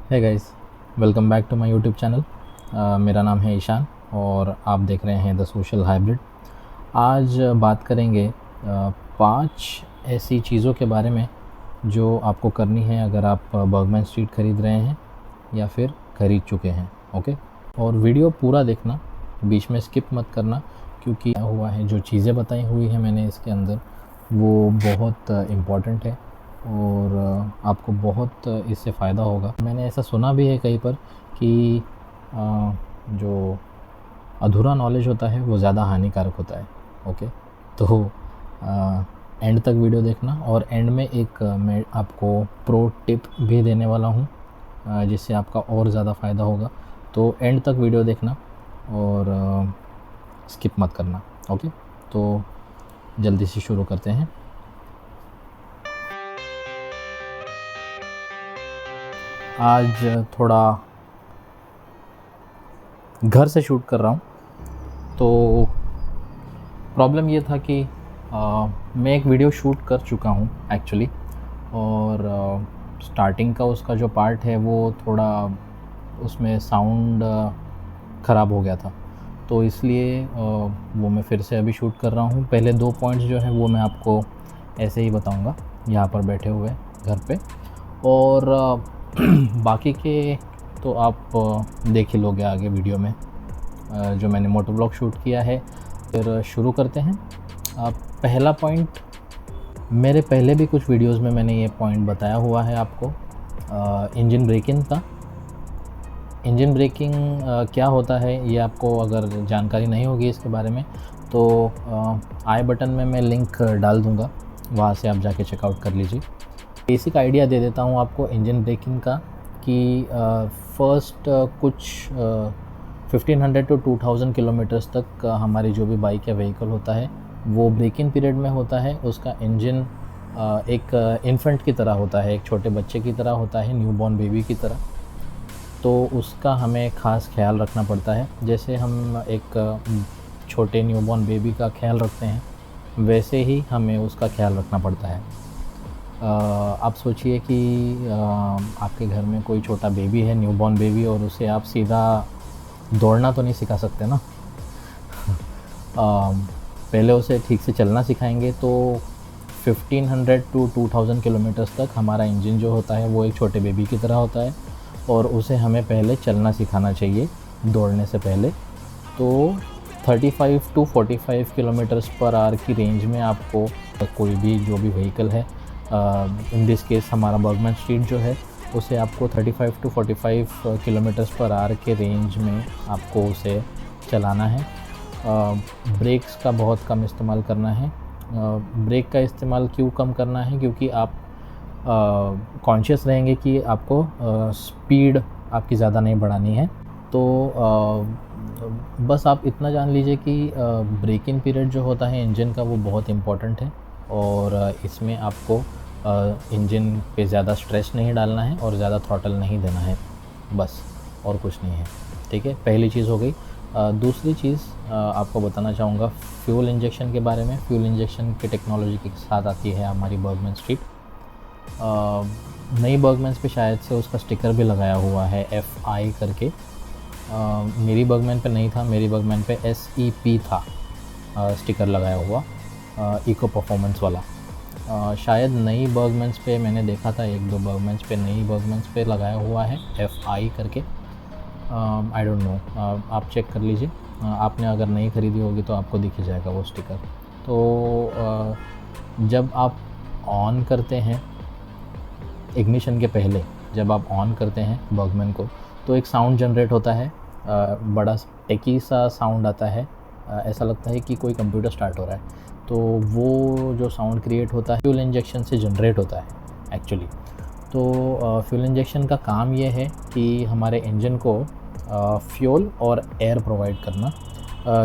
है guys, welcome back to my YouTube channel. मेरा नाम है ईशान और आप देख रहे हैं द सोशल हाइब्रिड। आज बात करेंगे 5 ऐसी चीज़ों के बारे में जो आपको करनी है अगर आप बर्गमैन स्ट्रीट ख़रीद रहे हैं या फिर ख़रीद चुके हैं। ओके, और वीडियो पूरा देखना, बीच में स्किप मत करना, क्योंकि हुआ है जो चीज़ें बताई हुई हैं मैंने इसके अंदर वो बहुत इम्पॉर्टेंट है और आपको बहुत इससे फ़ायदा होगा। मैंने ऐसा सुना भी है कहीं पर कि जो अधूरा नॉलेज होता है वो ज़्यादा हानिकारक होता है। ओके, तो एंड तक वीडियो देखना और एंड में एक मैं आपको प्रो टिप भी देने वाला हूँ जिससे आपका और ज़्यादा फ़ायदा होगा। तो एंड तक वीडियो देखना और स्किप मत करना। ओके, तो जल्दी से शुरू करते हैं। आज थोड़ा घर से शूट कर रहा हूँ, तो प्रॉब्लम ये था कि मैं एक वीडियो शूट कर चुका हूँ एक्चुअली, और स्टार्टिंग का उसका जो पार्ट है वो थोड़ा उसमें साउंड ख़राब हो गया था, तो इसलिए वो मैं फिर से अभी शूट कर रहा हूँ। पहले 2 पॉइंट्स जो हैं वो मैं आपको ऐसे ही बताऊँगा यहाँ पर बैठे हुए घर पे, और बाकी के तो आप देख ही लोगे आगे वीडियो में जो मैंने मोटो ब्लॉग शूट किया है। फिर शुरू करते हैं। पहला पॉइंट, मेरे पहले भी कुछ वीडियोस में मैंने ये पॉइंट बताया हुआ है आपको, इंजन ब्रेकिंग का। इंजन ब्रेकिंग क्या होता है ये आपको अगर जानकारी नहीं होगी इसके बारे में तो आई बटन में मैं लिंक डाल दूँगा, वहाँ से आप जाके चेकआउट कर लीजिए। बेसिक आइडिया दे देता हूँ आपको इंजन ब्रेकिंग का कि फ़र्स्ट कुछ 1500 टू 2000 किलोमीटर्स तक हमारी जो भी बाइक या व्हीकल होता है वो ब्रेकिंग पीरियड में होता है। उसका इंजन एक इन्फेंट की तरह होता है, एक छोटे बच्चे की तरह होता है, न्यूबॉर्न बेबी की तरह। तो उसका हमें ख़ास ख्याल रखना पड़ता है। जैसे हम एक छोटे न्यूबॉर्न बेबी का ख्याल रखते हैं वैसे ही हमें उसका ख्याल रखना पड़ता है। आप सोचिए कि आपके घर में कोई छोटा बेबी है, न्यूबॉर्न बेबी, और उसे आप सीधा दौड़ना तो नहीं सिखा सकते ना। पहले उसे ठीक से चलना सिखाएंगे तो 1500 टू 2000 किलोमीटर्स तक हमारा इंजन जो होता है वो एक छोटे बेबी की तरह होता है, और उसे हमें पहले चलना सिखाना चाहिए दौड़ने से पहले। तो 35 टू 45 किलोमीटर्स पर आवर की रेंज में आपको कोई भी जो भी व्हीकल है, इन दिस केस हमारा बर्गमैन स्ट्रीट जो है, उसे आपको 35 टू 45 किलोमीटर्स पर आवर के रेंज में आपको उसे चलाना है। ब्रेक्स का बहुत कम इस्तेमाल करना है। ब्रेक का इस्तेमाल क्यों कम करना है? क्योंकि आप कॉन्शियस रहेंगे कि आपको स्पीड आपकी ज़्यादा नहीं बढ़ानी है। तो बस आप इतना जान लीजिए कि ब्रेकिंग पीरियड जो होता है इंजन का वो बहुत इम्पॉर्टेंट है, और इसमें आपको इंजन पे ज़्यादा स्ट्रेस नहीं डालना है और ज़्यादा थ्रॉटल नहीं देना है, बस, और कुछ नहीं है। ठीक है, पहली चीज़ हो गई। दूसरी चीज़ आपको बताना चाहूँगा फ्यूल इंजेक्शन के बारे में। फ्यूल इंजेक्शन की टेक्नोलॉजी के साथ आती है हमारी बर्गमैन स्ट्रीट। नई बर्गमैन्स पे शायद से उसका स्टिकर भी लगाया हुआ है FI करके। मेरी बर्गमैन पे नहीं था, मेरी बर्गमैन पे SEP था स्टिकर लगाया हुआ, इको परफॉर्मेंस वाला। शायद नई बर्गमैन्स पे मैंने देखा था, 1-2 बर्गमैन्स पे, नई बर्गमैन्स पे लगाया हुआ है FI करके। आई डोंट नो, आप चेक कर लीजिए। आपने अगर नहीं ख़रीदी होगी तो आपको दिख ही जाएगा वो स्टिकर। तो जब आप ऑन करते हैं इग्निशन के पहले, जब आप ऑन करते हैं बर्गमैन को, तो एक साउंड जनरेट होता है, बड़ा टेकी सा साउंड आता है, ऐसा लगता है कि कोई कंप्यूटर स्टार्ट हो रहा है। तो वो जो साउंड क्रिएट होता है फ्यूल इंजेक्शन से जनरेट होता है एक्चुअली। तो फ्यूल इंजेक्शन का काम ये है कि हमारे इंजन को फ्यूल और एयर प्रोवाइड करना,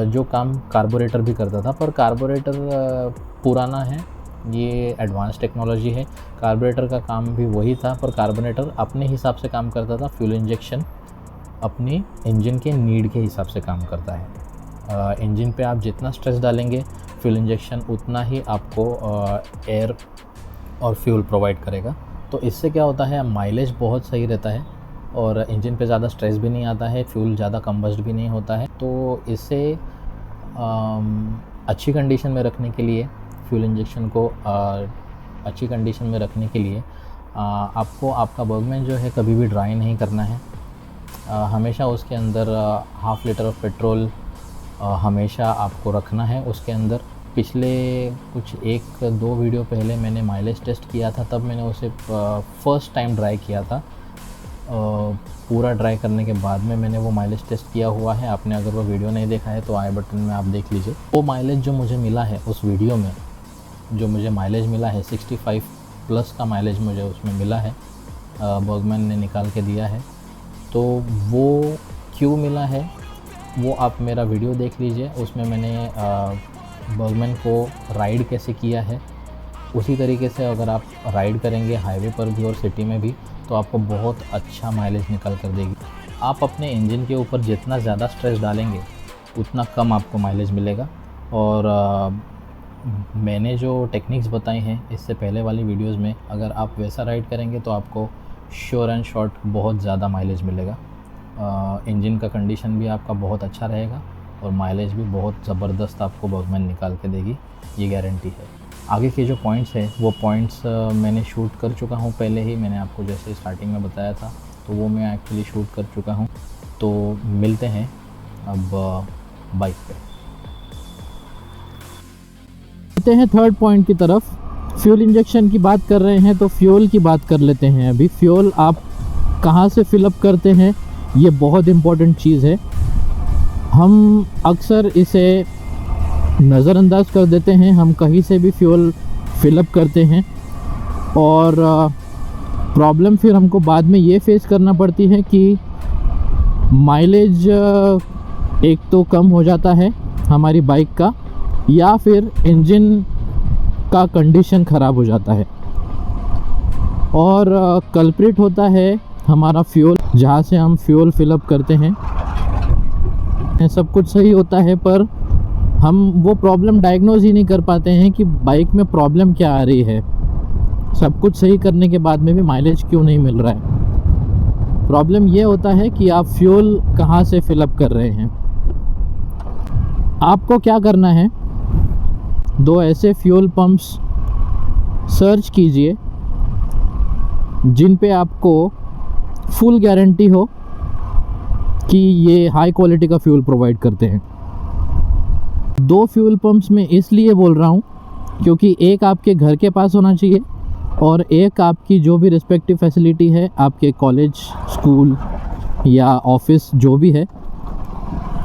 जो काम कार्बोरेटर भी करता था, पर कार्बोरेटर पुराना है, ये एडवांस टेक्नोलॉजी है। कार्बोरेटर का काम भी वही था, पर कार्बोरेटर अपने हिसाब से काम करता था, फ्यूल इंजेक्शन अपने इंजन के नीड के हिसाब से काम करता है। इंजन पे आप जितना स्ट्रेस डालेंगे फ्यूल इंजेक्शन उतना ही आपको एयर और फ्यूल प्रोवाइड करेगा। तो इससे क्या होता है, माइलेज बहुत सही रहता है, और इंजन पे ज़्यादा स्ट्रेस भी नहीं आता है, फ्यूल ज़्यादा कंबस्ट भी नहीं होता है। तो इसे अच्छी कंडीशन में रखने के लिए, फ्यूल इंजेक्शन को अच्छी कंडीशन में रखने के लिए आपको आपका वर्कमैन जो है कभी भी ड्राई नहीं करना है। हमेशा उसके अंदर हाफ़ लीटर ऑफ पेट्रोल हमेशा आपको रखना है उसके अंदर। पिछले कुछ 1-2 वीडियो पहले मैंने माइलेज टेस्ट किया था, तब मैंने उसे फ़र्स्ट टाइम ड्राई किया था। पूरा ड्राई करने के बाद में मैंने वो माइलेज टेस्ट किया हुआ है। आपने अगर वो वीडियो नहीं देखा है तो आई बटन में आप देख लीजिए। वो माइलेज जो मुझे मिला है उस वीडियो में, जो मुझे माइलेज मिला है 65 प्लस का माइलेज मुझे उसमें मिला है, बर्गमैन ने निकाल के दिया है। तो वो क्यों मिला है वो आप मेरा वीडियो देख लीजिए। उसमें मैंने बर्गमैन को राइड कैसे किया है, उसी तरीके से अगर आप राइड करेंगे हाईवे पर भी और सिटी में भी तो आपको बहुत अच्छा माइलेज निकल कर देगी। आप अपने इंजन के ऊपर जितना ज़्यादा स्ट्रेस डालेंगे उतना कम आपको माइलेज मिलेगा। और मैंने जो टेक्निक्स बताई हैं इससे पहले वाली वीडियोस में, अगर आप वैसा राइड करेंगे तो आपको श्योर एंड शॉर्ट बहुत ज़्यादा माइलेज मिलेगा। इंजन का कंडीशन भी आपका बहुत अच्छा रहेगा और माइलेज भी बहुत ज़बरदस्त आपको बर्गमैन निकाल के देगी, ये गारंटी है। आगे के जो पॉइंट्स हैं वो पॉइंट्स मैंने शूट कर चुका हूँ पहले ही। मैंने आपको जैसे स्टार्टिंग में बताया था तो वो मैं एक्चुअली शूट कर चुका हूँ। तो मिलते हैं अब बाइक पे। आते हैं थर्ड पॉइंट की तरफ। फ्यूल इंजेक्शन की बात कर रहे हैं तो फ्यूल की बात कर लेते हैं। अभी फ्यूल आप कहाँ से फिलअप करते हैं ये बहुत इम्पोर्टेंट चीज़ है। हम अक्सर इसे नज़रअंदाज कर देते हैं, हम कहीं से भी फ्यूल फिलअप करते हैं और प्रॉब्लम फिर हमको बाद में ये फेस करना पड़ती है कि माइलेज एक तो कम हो जाता है हमारी बाइक का, या फिर इंजन का कंडीशन ख़राब हो जाता है। और कल्प्रिट होता है हमारा फ्यूल, जहाँ से हम फ्यूल फिलअप करते हैं। सब कुछ सही होता है पर हम वो प्रॉब्लम डायग्नोज ही नहीं कर पाते हैं कि बाइक में प्रॉब्लम क्या आ रही है। सब कुछ सही करने के बाद में भी माइलेज क्यों नहीं मिल रहा है। प्रॉब्लम ये होता है कि आप फ्यूल कहाँ से फिलअप कर रहे हैं। आपको क्या करना है, 2 ऐसे फ्यूल पंप्स सर्च कीजिए जिन पे आपको फुल गारंटी हो कि ये हाई क्वालिटी का फ्यूल प्रोवाइड करते हैं। 2 फ्यूल पंप्स में इसलिए बोल रहा हूँ क्योंकि एक आपके घर के पास होना चाहिए और एक आपकी जो भी रिस्पेक्टिव फैसिलिटी है, आपके कॉलेज, स्कूल या ऑफिस जो भी है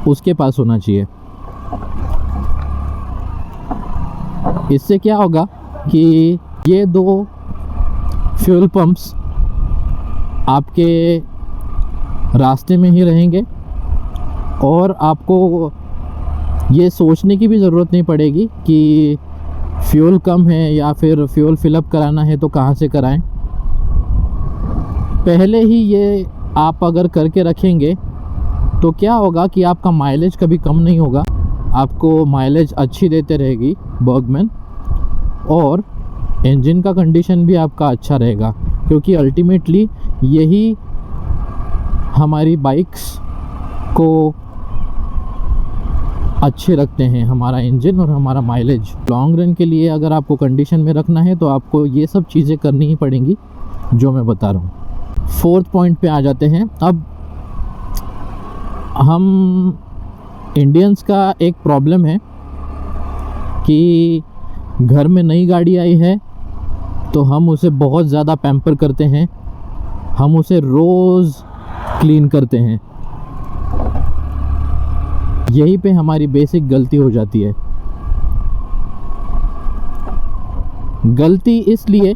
उसके पास होना चाहिए। इससे क्या होगा कि ये 2 फ्यूल पंप्स आपके रास्ते में ही रहेंगे और आपको ये सोचने की भी ज़रूरत नहीं पड़ेगी कि फ्यूल कम है या फिर फ्यूल फिलअप कराना है तो कहाँ से कराएं। पहले ही ये आप अगर करके रखेंगे तो क्या होगा कि आपका माइलेज कभी कम नहीं होगा, आपको माइलेज अच्छी देते रहेगी बर्गमैन, और इंजन का कंडीशन भी आपका अच्छा रहेगा। क्योंकि अल्टीमेटली यही हमारी बाइक्स को अच्छे रखते हैं, हमारा इंजन और हमारा माइलेज। लॉन्ग रन के लिए अगर आपको कंडीशन में रखना है तो आपको ये सब चीज़ें करनी ही पड़ेंगी जो मैं बता रहा हूँ। 4th पॉइंट पे आ जाते हैं। अब हम इंडियंस का एक प्रॉब्लम है कि घर में नई गाड़ी आई है तो हम उसे बहुत ज़्यादा पैम्पर करते हैं, हम उसे रोज़ क्लीन करते हैं। यहीं पे हमारी बेसिक गलती हो जाती है। गलती इसलिए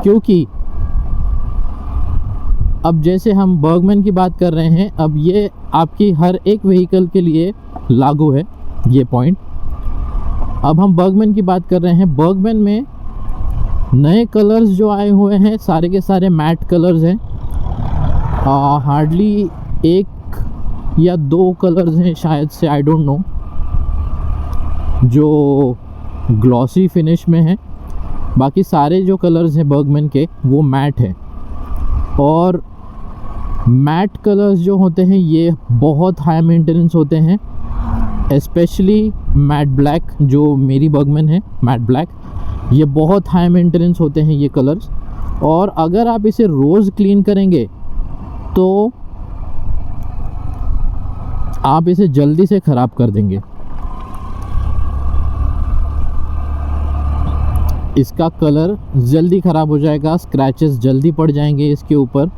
क्योंकि अब जैसे हम बर्गमैन की बात कर रहे हैं, अब ये आपकी हर एक व्हीकल के लिए लागू है ये पॉइंट। अब हम बर्गमैन की बात कर रहे हैं। बर्गमैन में नए कलर्स जो आए हुए हैं सारे के सारे मैट कलर्स हैं। हार्डली 1 या 2 कलर्स हैं शायद से, आई डोंट नो, जो ग्लॉसी फिनिश में है। बाकी सारे जो कलर्स हैं बर्गमैन के वो मैट हैं। और मैट कलर्स जो होते हैं ये बहुत हाई मेंटेनेंस होते हैं, स्पेशली मैट ब्लैक, जो मेरी बर्गमैन है मैट ब्लैक, ये बहुत हाई मेंटेनेंस होते हैं ये कलर्स। और अगर आप इसे रोज़ क्लीन करेंगे तो आप इसे जल्दी से ख़राब कर देंगे। इसका कलर जल्दी ख़राब हो जाएगा, स्क्रैचेस जल्दी पड़ जाएंगे इसके ऊपर।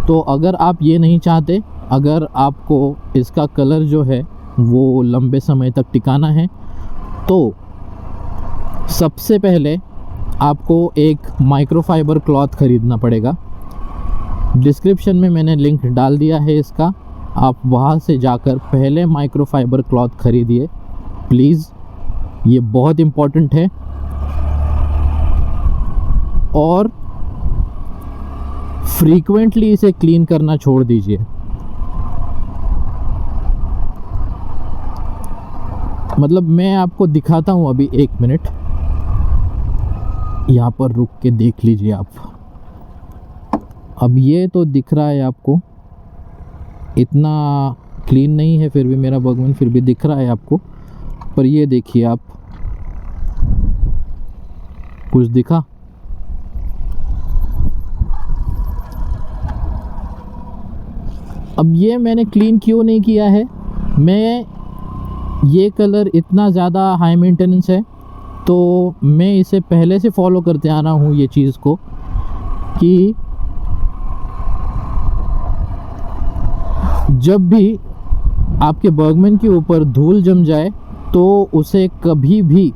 तो अगर आप ये नहीं चाहते, अगर आपको इसका कलर जो है वो लंबे समय तक टिकाना है, तो सबसे पहले आपको एक माइक्रोफाइबर क्लॉथ ख़रीदना पड़ेगा। डिस्क्रिप्शन में मैंने लिंक डाल दिया है इसका, आप वहाँ से जाकर पहले माइक्रोफाइबर क्लॉथ ख़रीदिए प्लीज़, ये बहुत इम्पॉर्टेंट है। और फ्रीक्वेंटली इसे क्लीन करना छोड़ दीजिए। मतलब मैं आपको दिखाता हूँ अभी, 1 मिनट यहाँ पर रुक के देख लीजिए आप। अब ये तो दिख रहा है आपको, इतना क्लीन नहीं है फिर भी मेरा बर्गमैन, फिर भी दिख रहा है आपको। पर ये देखिए आप, कुछ दिखा? अब ये मैंने क्लीन क्यों नहीं किया है, ये कलर इतना ज़्यादा हाई मेंटेनेंस है, तो मैं इसे पहले से फॉलो करते आ रहा हूँ ये चीज़ को, कि जब भी आपके बर्गमैन के ऊपर धूल जम जाए तो उसे कभी भी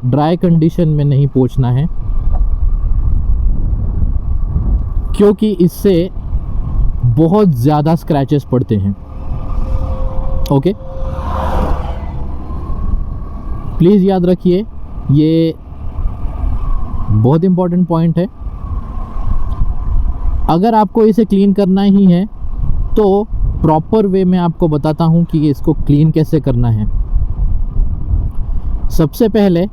ड्राई कंडीशन में नहीं पोंछना है, क्योंकि इससे बहुत ज़्यादा स्क्रैचेस पड़ते हैं। ओके, प्लीज़ याद रखिए, ये बहुत इम्पोर्टेंट पॉइंट है। अगर आपको इसे क्लीन करना ही है तो प्रॉपर वे में आपको बताता हूँ कि इसको क्लीन कैसे करना है। सबसे पहले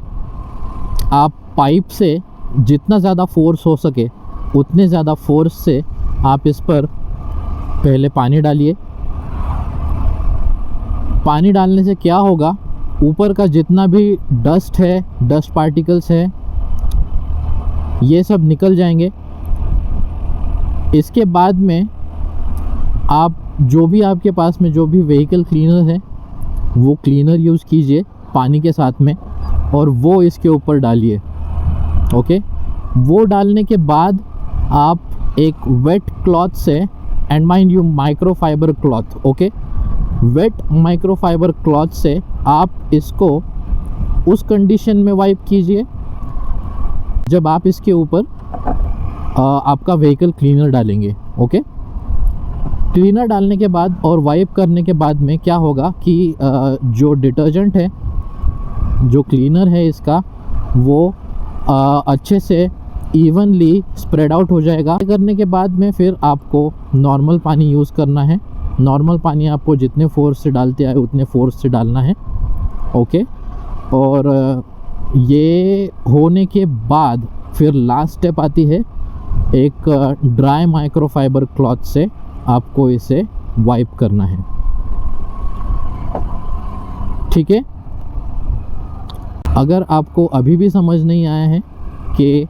आप पाइप से जितना ज़्यादा फोर्स हो सके उतने ज़्यादा फोर्स से आप इस पर पहले पानी डालिए। पानी डालने से क्या होगा, ऊपर का जितना भी डस्ट है, डस्ट पार्टिकल्स है, ये सब निकल जाएंगे। इसके बाद में आप जो भी आपके पास में जो भी व्हीकल क्लीनर है वो क्लीनर यूज़ कीजिए पानी के साथ में, और वो इसके ऊपर डालिए। ओके, वो डालने के बाद आप एक वेट क्लॉथ से, and mind you microfibre cloth, okay, wet microfibre cloth से आप इसको उस कंडीशन में वाइप कीजिए जब आप इसके ऊपर आपका व्हीकल क्लीनर डालेंगे। ओके, क्लीनर डालने के बाद और वाइप करने के बाद में क्या होगा कि जो डिटर्जेंट है, जो क्लीनर है इसका, वो अच्छे से इवनली स्प्रेड आउट हो जाएगा। करने के बाद में फिर आपको नॉर्मल पानी यूज़ करना है। नॉर्मल पानी आपको जितने फोर्स से डालते आए उतने फोर्स से डालना है। ओके, और ये होने के बाद फिर लास्ट स्टेप आती है, एक ड्राई माइक्रोफाइबर क्लॉथ से आपको इसे वाइप करना है। ठीक है, अगर आपको अभी भी समझ नहीं आया है कि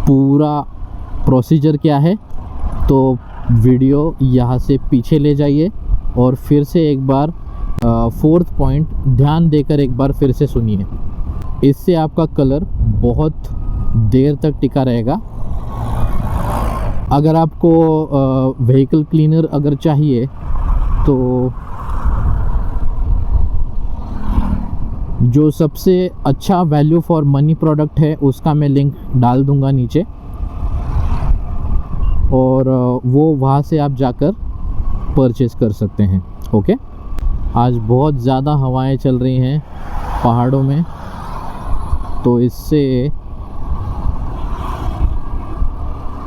पूरा प्रोसीजर क्या है, तो वीडियो यहाँ से पीछे ले जाइए और फिर से एक बार 4th पॉइंट ध्यान देकर एक बार फिर से सुनिए। इससे आपका कलर बहुत देर तक टिका रहेगा। अगर आपको व्हीकल क्लीनर अगर चाहिए तो जो सबसे अच्छा वैल्यू फॉर मनी प्रोडक्ट है उसका मैं लिंक डाल दूंगा नीचे, और वो वहाँ से आप जाकर परचेज़ कर सकते हैं। ओके, आज बहुत ज़्यादा हवाएं चल रही हैं पहाड़ों में, तो इससे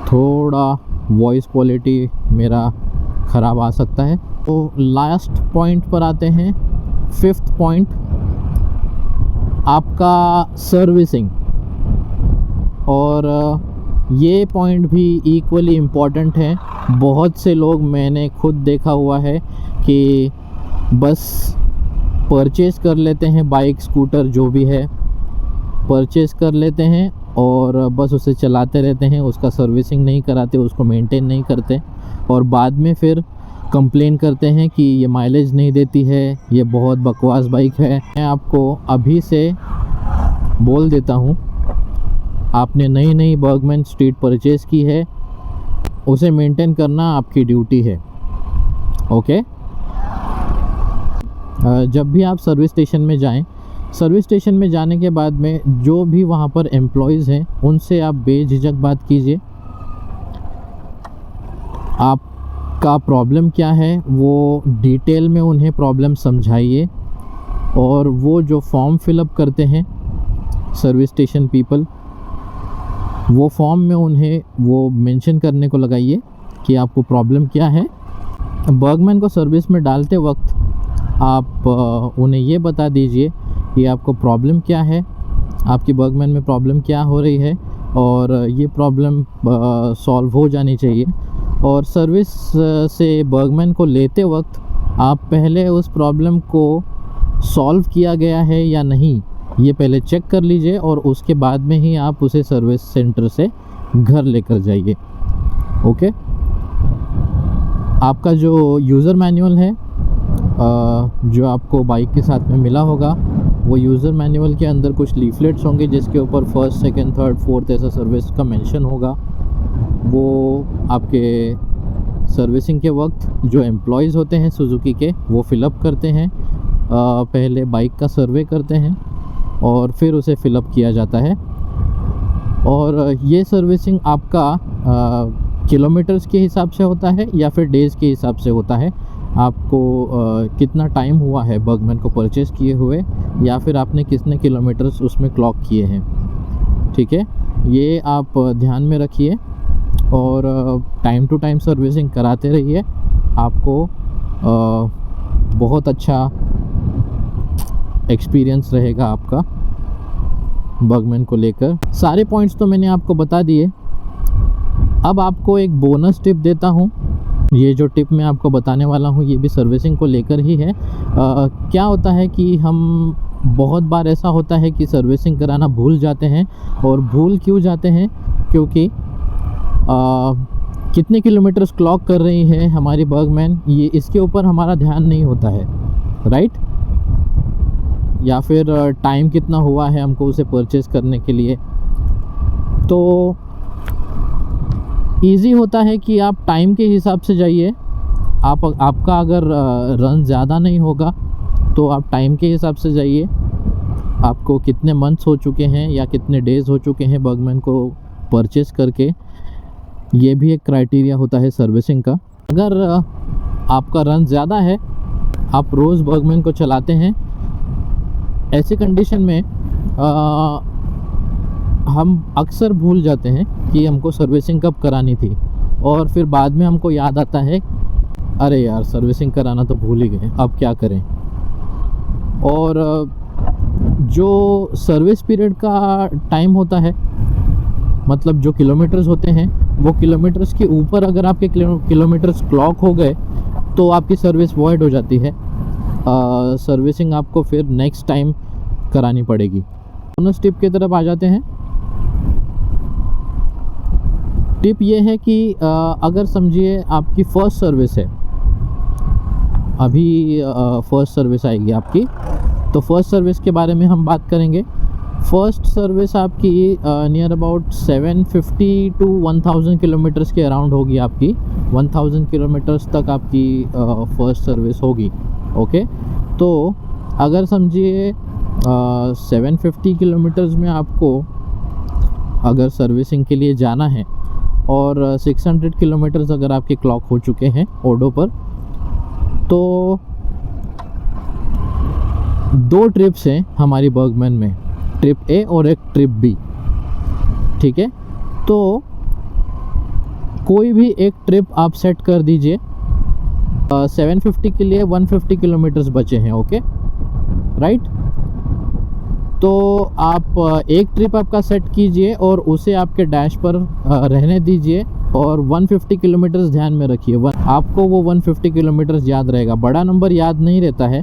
थोड़ा वॉइस क्वालिटी मेरा ख़राब आ सकता है। तो लास्ट पॉइंट पर आते हैं, 5th पॉइंट, आपका सर्विसिंग। और ये पॉइंट भी इक्वली इम्पॉर्टेंट है। बहुत से लोग, मैंने खुद देखा हुआ है कि बस परचेज़ कर लेते हैं, बाइक स्कूटर जो भी है परचेज़ कर लेते हैं और बस उसे चलाते रहते हैं, उसका सर्विसिंग नहीं कराते, उसको मेंटेन नहीं करते और बाद में फिर कंप्लेन करते हैं कि ये माइलेज नहीं देती है, ये बहुत बकवास बाइक है। मैं आपको अभी से बोल देता हूँ, आपने नई बर्गमैन स्ट्रीट परचेज़ की है, उसे मेंटेन करना आपकी ड्यूटी है। ओके। जब भी आप सर्विस स्टेशन में जाएं, सर्विस स्टेशन में जाने के बाद में जो भी वहाँ पर एम्प्लॉयज़ हैं उनसे आप बेझिझक बात कीजिए। आपका प्रॉब्लम क्या है वो डिटेल में उन्हें प्रॉब्लम समझाइए और वो जो फॉर्म फिलअप करते हैं सर्विस स्टेशन पीपल, वो फॉर्म में उन्हें वो मेंशन करने को लगाइए कि आपको प्रॉब्लम क्या है। बर्गमैन को सर्विस में डालते वक्त आप उन्हें ये बता दीजिए कि आपको प्रॉब्लम क्या है, आपकी बर्गमैन में प्रॉब्लम क्या हो रही है और ये प्रॉब्लम सॉल्व हो जानी चाहिए। और सर्विस से बर्गमैन को लेते वक्त आप पहले उस प्रॉब्लम को सॉल्व किया गया है या नहीं ये पहले चेक कर लीजिए और उसके बाद में ही आप उसे सर्विस सेंटर से घर लेकर जाइए। ओके। आपका जो यूज़र मैनुअल है जो आपको बाइक के साथ में मिला होगा, वो यूज़र मैनुअल के अंदर कुछ लीफलेट्स होंगे जिसके ऊपर फर्स्ट, सेकंड, थर्ड, फोर्थ ऐसा सर्विस का मेंशन होगा। वो आपके सर्विसिंग के वक्त जो एम्प्लॉयज़ होते हैं सुजुकी के, वो फिलअप करते हैं। पहले बाइक का सर्वे करते हैं और फिर उसे फिलअप किया जाता है। और ये सर्विसिंग आपका किलोमीटर्स के हिसाब से होता है या फिर डेज़ के हिसाब से होता है। आपको कितना टाइम हुआ है बर्गमैन को परचेज़ किए हुए या फिर आपने कितने किलोमीटर्स उसमें क्लॉक किए हैं। ठीक है, ये आप ध्यान में रखिए और टाइम टू टाइम सर्विसिंग कराते रहिए। आपको बहुत अच्छा एक्सपीरियंस रहेगा आपका बर्गमैन को लेकर। सारे पॉइंट्स तो मैंने आपको बता दिए। अब आपको एक बोनस टिप देता हूँ। ये जो टिप मैं आपको बताने वाला हूँ ये भी सर्विसिंग को लेकर ही है। क्या होता है कि हम बहुत बार ऐसा होता है कि सर्विसिंग कराना भूल जाते हैं। और भूल क्यों जाते हैं? क्योंकि कितने किलोमीटर्स क्लॉक कर रही है हमारी बर्गमैन, ये इसके ऊपर हमारा ध्यान नहीं होता है, राइट? या फिर टाइम कितना हुआ है हमको उसे परचेज़ करने के लिए। तो ईज़ी होता है कि आप टाइम के हिसाब से जाइए। आपका अगर रन ज़्यादा नहीं होगा तो आप टाइम के हिसाब से जाइए। आपको कितने मंथ्स हो चुके हैं या कितने डेज़ हो चुके हैं बर्गमैन को परचेज़ करके, ये भी एक क्राइटेरिया होता है सर्विसिंग का। अगर आपका रन ज़्यादा है, आप रोज़ बर्गमैन को चलाते हैं, ऐसी कंडीशन में हम अक्सर भूल जाते हैं कि हमको सर्विसिंग कब करानी थी और फिर बाद में हमको याद आता है अरे यार सर्विसिंग कराना तो भूल ही गए, अब क्या करें। और जो सर्विस पीरियड का टाइम होता है, मतलब जो किलोमीटर्स होते हैं, वो किलोमीटर्स के ऊपर अगर आपके किलोमीटर्स क्लॉक हो गए तो आपकी सर्विस वॉइड हो जाती है। सर्विसिंग आपको फिर नेक्स्ट टाइम करानी पड़ेगी। बोनस टिप की तरफ आ जाते हैं। टिप ये है कि अगर समझिए आपकी फ़र्स्ट सर्विस है, अभी फ़र्स्ट सर्विस आएगी आपकी, तो फ़र्स्ट सर्विस के बारे में हम बात करेंगे। फ़र्स्ट सर्विस आपकी नियर अबाउट 750 टू 1000 किलोमीटर्स के अराउंड होगी आपकी। 1000 किलोमीटर्स तक आपकी फ़र्स्ट सर्विस होगी। ओके, तो अगर समझिए 750 किलोमीटर्स में आपको अगर सर्विसिंग के लिए जाना है और 600 किलोमीटर्स अगर आपके क्लॉक हो चुके हैं ओडो पर, तो 2 ट्रिप्स हैं हमारी बर्गमैन में, ट्रिप ए और एक ट्रिप बी। ठीक है, तो कोई भी एक ट्रिप आप सेट कर दीजिए। 750 के लिए 150 किलोमीटर्स बचे हैं। Okay, right? तो आप एक ट्रिप आपका सेट कीजिए और उसे आपके डैश पर रहने दीजिए और 150 किलोमीटर्स ध्यान में रखिए। आपको वो 150 किलोमीटर्स याद रहेगा। बड़ा नंबर याद नहीं रहता है,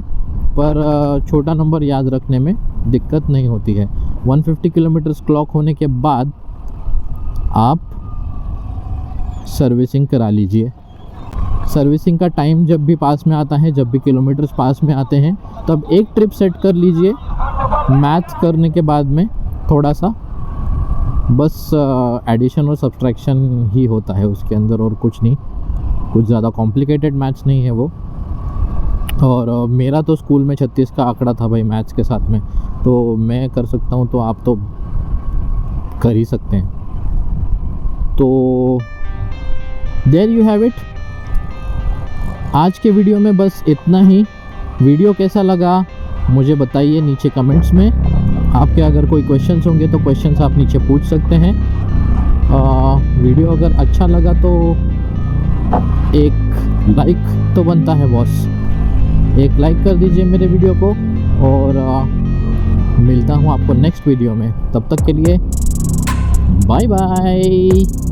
पर छोटा नंबर याद रखने में दिक्कत नहीं होती है। 150 किलोमीटर्स क्लॉक होने के बाद आप सर्विसिंग करा लीजिए। सर्विसिंग का टाइम जब भी पास में आता है, जब भी किलोमीटर्स पास में आते हैं, तब एक ट्रिप सेट कर लीजिए। मैथ करने के बाद में थोड़ा सा बस एडिशन और सब्ट्रैक्शन ही होता है उसके अंदर, और कुछ नहीं, कुछ ज़्यादा कॉम्प्लिकेटेड मैथ्स नहीं है वो। और मेरा तो स्कूल में 36 का आंकड़ा था भाई मैथ्स के साथ में, तो मैं कर सकता हूँ, तो आप तो कर ही सकते हैं। तो देयर यू हैव इट। आज के वीडियो में बस इतना ही। वीडियो कैसा लगा मुझे बताइए नीचे कमेंट्स में। आपके अगर कोई क्वेश्चंस होंगे तो क्वेश्चंस आप नीचे पूछ सकते हैं। वीडियो अगर अच्छा लगा तो एक लाइक तो बनता है बॉस, एक लाइक कर दीजिए मेरे वीडियो को। और मिलता हूँ आपको नेक्स्ट वीडियो में, तब तक के लिए बाय बाय।